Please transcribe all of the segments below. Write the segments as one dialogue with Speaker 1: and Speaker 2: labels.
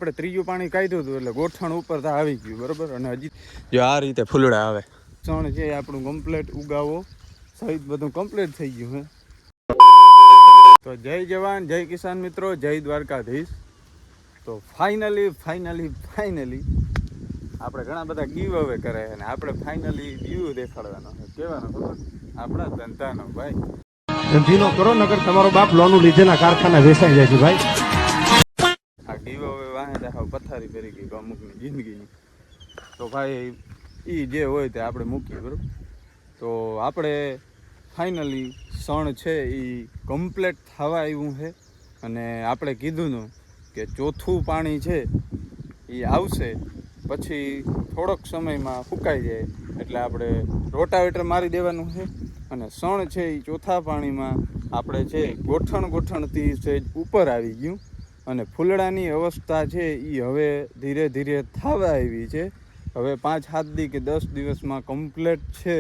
Speaker 1: આપણે ત્રીજું પાણી કાઢ્યું હતું એટલે ગોઠણ ઉપર તો આવી ગયું બરોબર. અને હજી જો આ રીતે ફૂલડા આવે સણ છે આપણું કમ્પ્લીટ ઉગાવો સહિત બધું કમ્પ્લીટ થઈ ગયું હે. તો જય જવાન જય કિસાન મિત્રો, જય દ્વારકાધીશ. તો ફાઇનલી આપણે ઘણા બધા ગીવ અવે કરે અને આપણે ફાઇનલી વ્યૂ દેખાડવાનો છે. કહેવાનો ખબર આપણા ધંધાનો ભાઈ
Speaker 2: ધંધીનો કરો નકર તમારો બાપ લોનું લીધેના કારખાના વેચાઈ જાય છે ભાઈ.
Speaker 1: આ ગીવ અવે વાહે પથારી કરી ગઈ અમુકની જિંદગીની. તો ભાઈ એ જે હોય તે આપણે મૂકીએ બરાબર. તો આપણે ફાઇનલી સણ છે એ કમ્પ્લીટ થવા આવ્યું છે. અને આપણે કીધું કે ચોથું પાણી છે એ આવશે પછી થોડોક સમયમાં ફૂંકાઈ જાય એટલે આપણે રોટાવેટર મારી દેવાનું છે. અને સણ છે એ ચોથા પાણીમાં આપણે છે ગોઠણથી સેજ ઉપર આવી ગયું. અને ફૂલડાની અવસ્થા છે એ હવે ધીરે ધીરે થવા આવી છે. હવે 5-7 દી કે 10 દિવસમાં કમ્પ્લીટ છે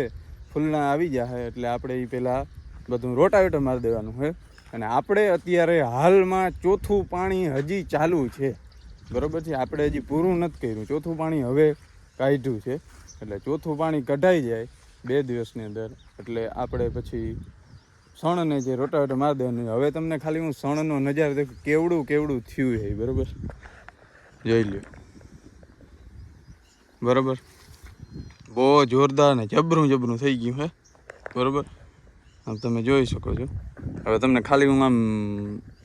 Speaker 1: ફૂલડા આવી જાય એટલે આપણે એ પહેલાં બધું રોટાવેટર મારી દેવાનું છે. અને આપણે અત્યારે હાલમાં ચોથું પાણી હજી ચાલુ છે બરાબર છે. આપણે હજી પૂરું નથી કર્યું, ચોથું પાણી હવે કાઢ્યું છે. એટલે ચોથું પાણી કઢાઈ જાય 2 દિવસની અંદર એટલે આપણે પછી સણને જે રોટાવેટર મારી દેવાનું. હવે તમને ખાલી હું સણનો નજારો દેખું કેવડું થયું છે બરાબર, જોઈ લ્યો બરાબર. બહુ જોરદાર ને જબરું થઈ ગયું હે બરાબર. આમ તમે જોઈ શકો છો. હવે તમને ખાલી હું આમ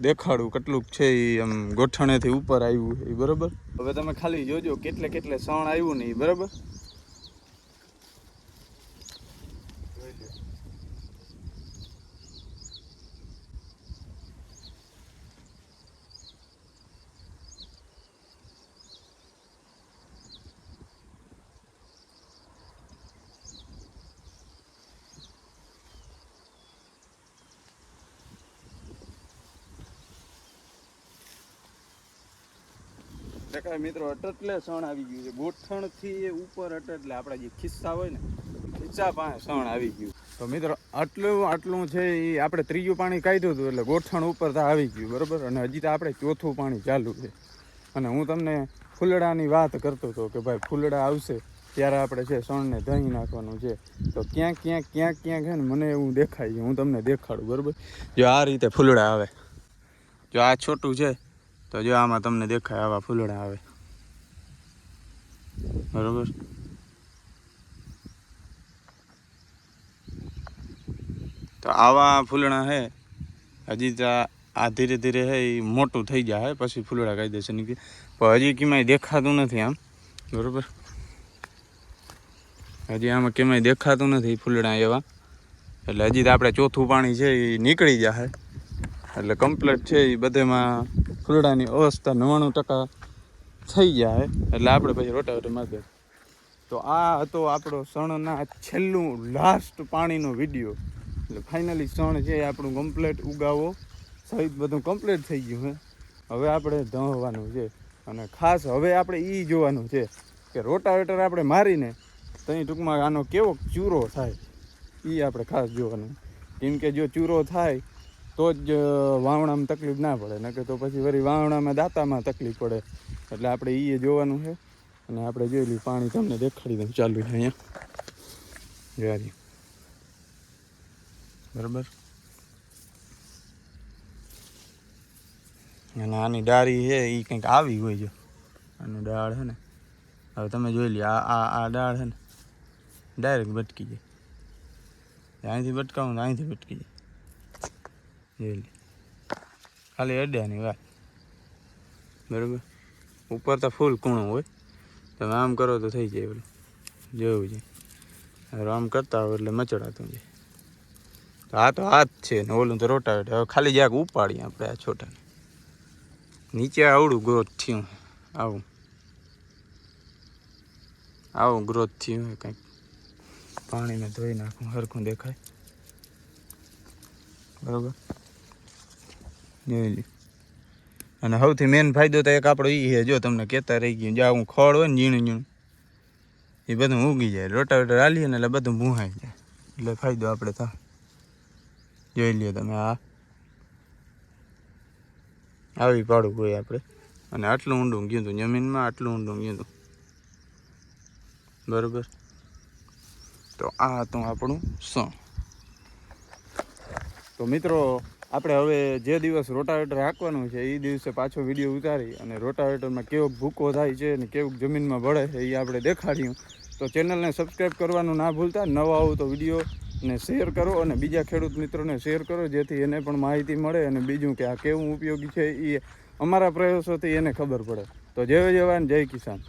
Speaker 1: દેખાડું કેટલુંક છે એ આમ ગોઠણેથી ઉપર આવ્યું એ બરાબર. હવે તમે ખાલી જોજો કેટલે સણ આવ્યું ને એ બરાબર. દેખાય મિત્રો અટલે સણ આવી ગયું છે. ગોઠણથી એ ઉપર એટલે આપણા જે ખિસ્સા હોય ને ખિસ્સા પાસે સણ આવી ગયું. તો મિત્રો આટલું છે એ આપણે ત્રીજું પાણી કાઢ્યું હતું એટલે ગોઠણ ઉપર તો આવી ગયું બરાબર. અને હજી તો આપણે ચોથું પાણી ચાલુ છે. અને હું તમને ફૂલડાની વાત કરતો હતો કે ભાઈ ફૂલડા આવશે ત્યારે આપણે છે સણને દહીં નાખવાનું છે. તો ક્યાંક છે ને મને એવું દેખાય છે, હું તમને દેખાડું બરાબર. જો આ રીતે ફૂલડા આવે, જો આ છોટું છે તો જો આમાં તમને દેખાય આવા ફૂલડા આવે બરાબર. તો આવા ફૂલડા હે હજી તો આ ધીરે ધીરે હે એ મોટું થઈ જાય પછી ફૂલડા કાયદેસર નીકળે. પણ હજી કેમાંય દેખાતું નથી આમ બરાબર. હજી આમાં કેમાંય દેખાતું નથી ફૂલડા એવા. એટલે હજી તો આપણે ચોથું પાણી છે એ નીકળી જાય એટલે કમ્પ્લીટ છે એ બધેમાં ફૂલડાની અવસ્થા 99% થઈ જાય એટલે આપણે પછી રોટાવેટર મારી દે. તો આ હતો આપણો સણના છેલ્લું લાસ્ટ પાણીનો વિડીયો. એટલે ફાઇનલી સણ છે આપણું કમ્પ્લીટ ઉગાવો સહિત બધું કમ્પ્લીટ થઈ ગયું છે. હવે આપણે ધવવાનું છે. અને ખાસ હવે આપણે એ જોવાનું છે કે રોટાવેટર આપણે મારીને તો ટૂંકમાં આનો કેવો ચૂરો થાય એ આપણે ખાસ જોવાનું. કેમ કે જો ચૂરો થાય તો જ વાવણામાં તકલીફ ના પડે, નકે તો પછી વળી વાવણામાં દાંતામાં તકલીફ પડે. એટલે આપણે એ જોવાનું છે. અને આપણે જોઈ લઈએ પાણી તમને દેખાડી દઉં ચાલુ છે અહીંયા જોઈ બરાબર. અને આની ડાળી છે એ કંઈક આવી હોય જો આની ડાળ છે ને. હવે તમે જોઈ લો આ ડાળ છે ને ડાયરેક્ટ ભટકી જાય. અહીંથી ભટકાવું ને અહીંથી ભટકી જાય જોઈ લે. ખાલી અડ્યાની વાત બરાબર. ઉપર તો ફૂલ કૂણું હોય, તમે આમ કરો તો થઈ જાય ઓલું જેવું છે. હવે આમ કરતા હોય એટલે મચડાતું જાય. તો આ તો હાથ છે ને ઓલું તો રોટાવેટર. હવે ખાલી જ્યાંક ઉપાડીએ આપણે આ છોટાને નીચે આવડું ગ્રોથ થયું આવું ગ્રોથ થયું હોય કંઈક. પાણીને ધોઈ નાખું સરખું દેખાય બરાબર જોઈ લે. અને સૌથી મેન ફાયદો તો એક આપણો એ છે, જો તમને કહેતા રહી ગયું જ્યાં હું ખડ હોય ને ઝીણું એ બધું ઉગી જાય. રોટાવેટર હાલીએ ને એટલે બધું ભૂહાઈ જાય એટલે ફાયદો આપણે થાય. જોઈ લ્યો તમે આવી પાડવું હોય આપણે અને આટલું ઊંડું ગયું હતું જમીનમાં, આટલું ઊંડું ગયું હતું. બરાબર. તો આ હતું આપણું સ. તો મિત્રો આપણે હવે જે દિવસ રોટાવેટર હાંકવાનું છે એ દિવસે પાછો વિડીયો ઉતારી અને રોટાવેટરમાં કેવો ભૂકો થાય છે અને કેવું જમીનમાં ભળે છે એ આપણે દેખાડ્યું. તો ચેનલને સબસ્ક્રાઈબ કરવાનું ના ભૂલતા. નવા આવો તો વિડીયોને શેર કરો અને બીજા ખેડૂત મિત્રોને શેર કરો, જેથી એને પણ માહિતી મળે અને બીજું કે આ કેવું ઉપયોગી છે એ અમારા પ્રયાસોથી એને ખબર પડે. તો જય જવાન, જય કિસાન.